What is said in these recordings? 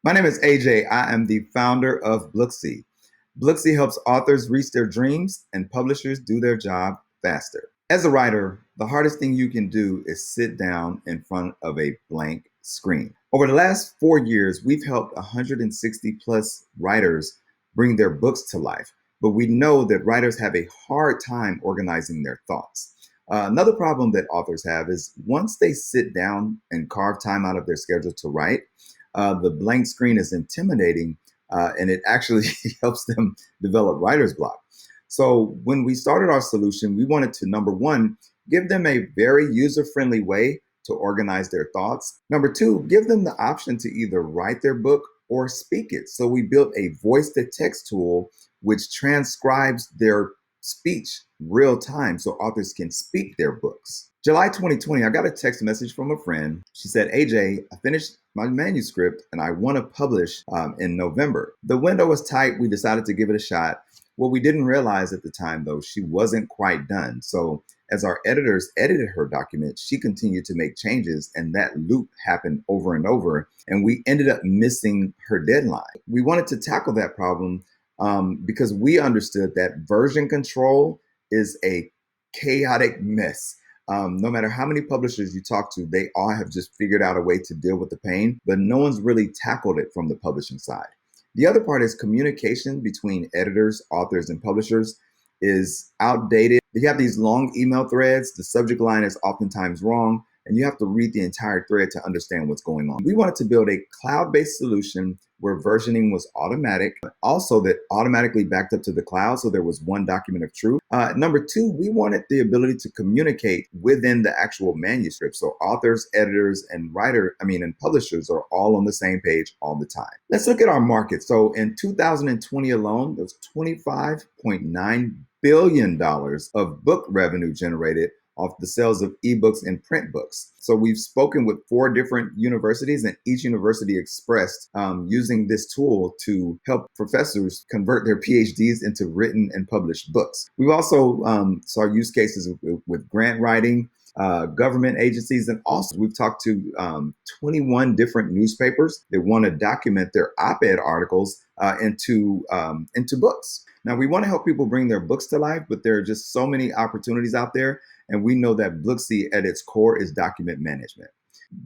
My name is AJ. I am the founder of Blooksy. Blooksy helps authors reach their dreams and publishers do their job faster. As a writer, the hardest thing you can do is sit down in front of a blank screen. Over the last 4 years, we've helped 160 plus writers bring their books to life, but we know that writers have a hard time organizing their thoughts. Another problem that authors have is once they sit down and carve time out of their schedule to write, the blank screen is intimidating and it actually helps them develop writer's block. So when we started our solution, we wanted to, number one, give them a very user-friendly way to organize their thoughts. Number two, give them the option to either write their book or speak it. So we built a voice-to-text tool which transcribes their speech real time so authors can speak their books. July 2020, I got a text message from a friend. She said, AJ, I finished my manuscript and I want to publish in November. The window was tight. We decided to give it a shot. What we didn't realize at the time, though, she wasn't quite done. So as our editors edited her document, she continued to make changes, and that loop happened over and over, and we ended up missing her deadline. We wanted to tackle that problem because we understood that version control is a chaotic mess. No matter how many publishers you talk to, they all have just figured out a way to deal with the pain, but no one's really tackled it from the publishing side. The other part is communication between editors, authors, and publishers is outdated. You have these long email threads, the subject line is oftentimes wrong, and you have to read the entire thread to understand what's going on. We wanted to build a cloud-based solution where versioning was automatic, but also that automatically backed up to the cloud, so there was one document of truth. Number two, we wanted the ability to communicate within the actual manuscript, so authors, editors, and and publishers are all on the same page all the time. Let's look at our market. So in 2020 alone, there was $25.9 billion of book revenue generated off the sales of ebooks and print books. So we've spoken with 4 different universities, and each university expressed using this tool to help professors convert their PhDs into written and published books. We've also saw use cases with grant writing, government agencies, and also we've talked to 21 different newspapers that want to document their op-ed articles into books. Now, we want to help people bring their books to life, but there are just so many opportunities out there. And we know that Blooksy at its core is document management.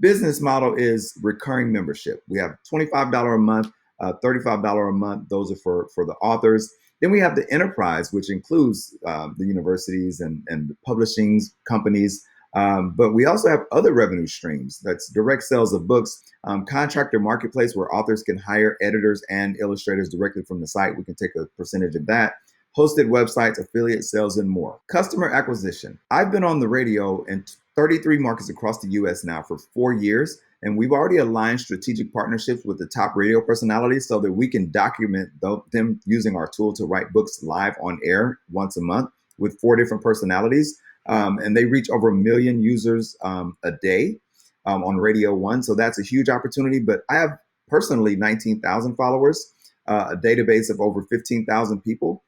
Business model is recurring membership. We have $25 a month, $35 a month. Those are for the authors. Then we have the enterprise, which includes the universities and the publishing companies. But we also have other revenue streams. That's direct sales of books, contractor marketplace where authors can hire editors and illustrators directly from the site. We can take a percentage of that. Hosted websites, affiliate sales, and more. Customer acquisition. I've been on the radio in 33 markets across the US now for 4 years, and we've already aligned strategic partnerships with the top radio personalities so that we can document them using our tool to write books live on air once a month with 4 different personalities. And they reach over 1 million users a day on Radio 1. So that's a huge opportunity. But I have personally 19,000 followers, a database of over 15,000 people.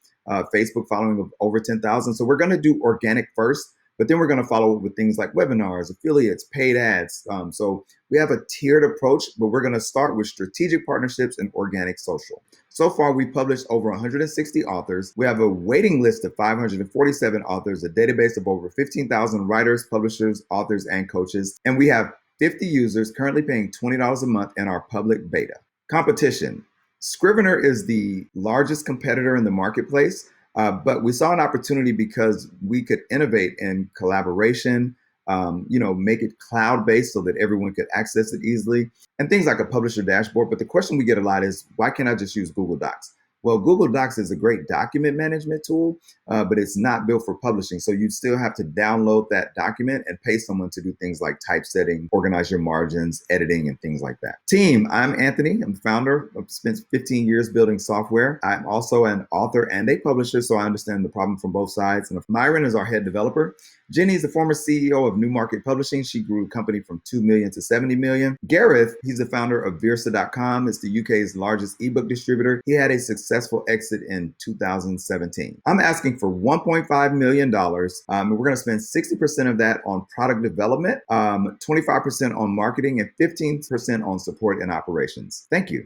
Facebook following of over 10,000. So we're going to do organic first, but then we're going to follow with things like webinars, affiliates, paid ads. So we have a tiered approach, but we're going to start with strategic partnerships and organic social. So far, we've published over 160 authors. We have a waiting list of 547 authors, a database of over 15,000 writers, publishers, authors, and coaches. And we have 50 users currently paying $20 a month in our public beta. Competition. Scrivener is the largest competitor in the marketplace, but we saw an opportunity because we could innovate in collaboration, make it cloud-based so that everyone could access it easily, and things like a publisher dashboard. But the question we get a lot is, why can't I just use Google Docs? Well, Google Docs is a great document management tool, but it's not built for publishing. So you still have to download that document and pay someone to do things like typesetting, organize your margins, editing, and things like that. Team, I'm Anthony. I'm the founder. I've spent 15 years building software. I'm also an author and a publisher, so I understand the problem from both sides. And Myron is our head developer. Jenny is the former CEO of New Market Publishing. She grew a company from 2 million to 70 million. Gareth, he's the founder of Versa.com. It's the UK's largest ebook distributor. He had a successful exit in 2017. I'm asking for $1.5 million. And we're going to spend 60% of that on product development, 25% on marketing, and 15% on support and operations. Thank you.